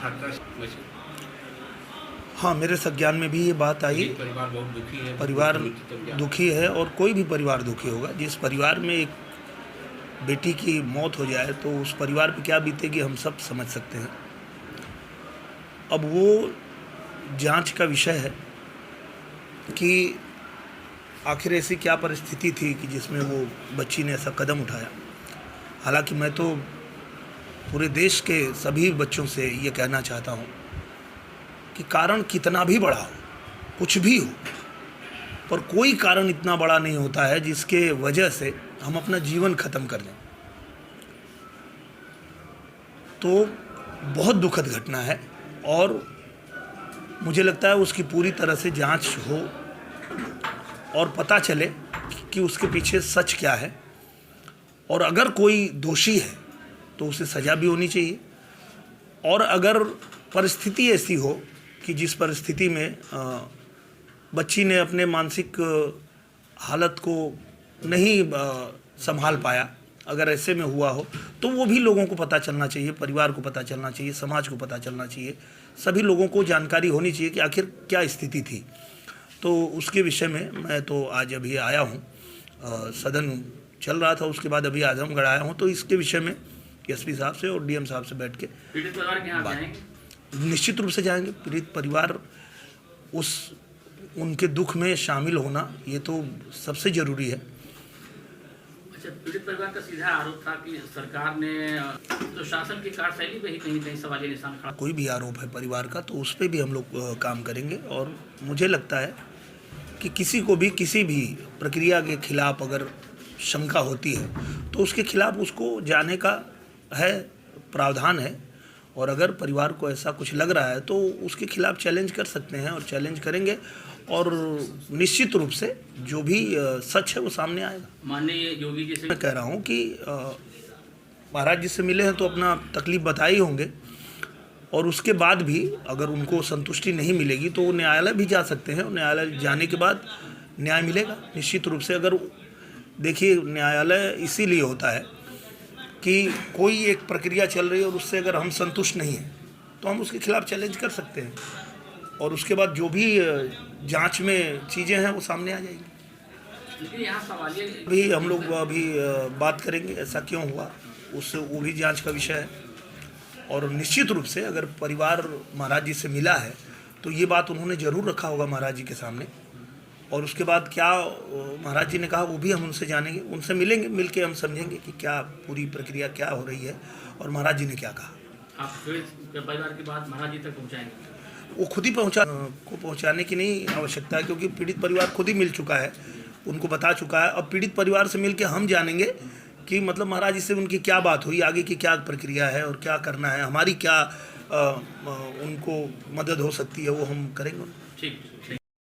छात्रा। हाँ, मेरे संज्ञान में भी ये बात आई। परिवार बहुत दुखी है। परिवार दुखी है और कोई भी परिवार दुखी होगा। जिस परिवार में एक बेटी की मौत हो जाए तो उस परिवार पे क्या बीतेगी हम सब समझ सकते हैं। अब वो जांच का विषय है कि आखिर ऐसी क्या परिस्थिति थी कि जिसमें वो बच्ची ने ऐसा कदम उठाया। हालांकि मैं तो पूरे देश के सभी बच्चों से ये कहना चाहता हूँ कि कारण कितना भी बड़ा हो, कुछ भी हो, पर कोई कारण इतना बड़ा नहीं होता है जिसके वजह से हम अपना जीवन ख़त्म कर दें। तो बहुत दुखद घटना है और मुझे लगता है उसकी पूरी तरह से जांच हो और पता चले कि उसके पीछे सच क्या है, और अगर कोई दोषी है तो उसे सज़ा भी होनी चाहिए। और अगर परिस्थिति ऐसी हो कि जिस परिस्थिति में बच्ची ने अपने मानसिक हालत को नहीं संभाल पाया, अगर ऐसे में हुआ हो तो वो भी लोगों को पता चलना चाहिए, परिवार को पता चलना चाहिए, समाज को पता चलना चाहिए, सभी लोगों को जानकारी होनी चाहिए कि आखिर क्या स्थिति थी। तो उसके विषय में मैं तो आज अभी आया हूँ, सदन चल रहा था, उसके बाद अभी आजमगढ़ आया हूँ। तो इसके विषय में एसपी साहब से और डीएम साहब से बैठ के पीड़ित परिवार के यहाँ जाएंगे, निश्चित रूप से जाएंगे। पीड़ित परिवार उनके दुख में शामिल होना ये तो सबसे ज़रूरी है। अच्छा, पीड़ित परिवार का सीधा आरोप था कि सरकार ने तो शासन की कार्यशैली पे ही कहीं कहीं सवालिया निशान खड़ा। कोई भी आरोप है परिवार का तो उस पर भी हम लोग काम करेंगे। और मुझे लगता है कि किसी को भी किसी भी प्रक्रिया के खिलाफ अगर शंका होती है तो उसके खिलाफ उसको जाने का है, प्रावधान है। और अगर परिवार को ऐसा कुछ लग रहा है तो उसके खिलाफ चैलेंज कर सकते हैं और चैलेंज करेंगे और निश्चित रूप से जो भी सच है वो सामने आएगा। माननीय योगी जी से मैं कह रहा हूँ कि महाराज जी से मिले हैं तो अपना तकलीफ बताए होंगे, और उसके बाद भी अगर उनको संतुष्टि नहीं मिलेगी तो वो न्यायालय भी जा सकते हैं। न्यायालय जाने के बाद न्याय मिलेगा निश्चित रूप से। अगर देखिए, न्यायालय इसीलिए होता है कि कोई एक प्रक्रिया चल रही है और उससे अगर हम संतुष्ट नहीं हैं तो हम उसके खिलाफ चैलेंज कर सकते हैं, और उसके बाद जो भी जांच में चीज़ें हैं वो सामने आ जाएंगी। लेकिन यहाँ सवालिया अभी हम लोग अभी बात करेंगे ऐसा क्यों हुआ, उससे वो भी जांच का विषय है। और निश्चित रूप से अगर परिवार महाराज जी से मिला है तो ये बात उन्होंने ज़रूर रखा होगा महाराज जी के सामने, और उसके बाद क्या महाराज जी ने कहा वो भी हम उनसे जानेंगे, उनसे मिलेंगे, मिलके हम समझेंगे कि क्या पूरी प्रक्रिया क्या हो रही है और महाराज जी ने क्या कहा। आप परिवार की बात महाराज जी तक पहुँचाएंगे? वो खुद ही पहुंचाने की नहीं आवश्यकता है, क्योंकि पीड़ित परिवार खुद ही मिल चुका है, उनको बता चुका है। अब पीड़ित परिवार से मिलके हम जानेंगे कि मतलब महाराज जी से उनकी क्या बात हुई, आगे की क्या प्रक्रिया है और क्या करना है, हमारी क्या उनको मदद हो सकती है वो हम करेंगे। ठीक।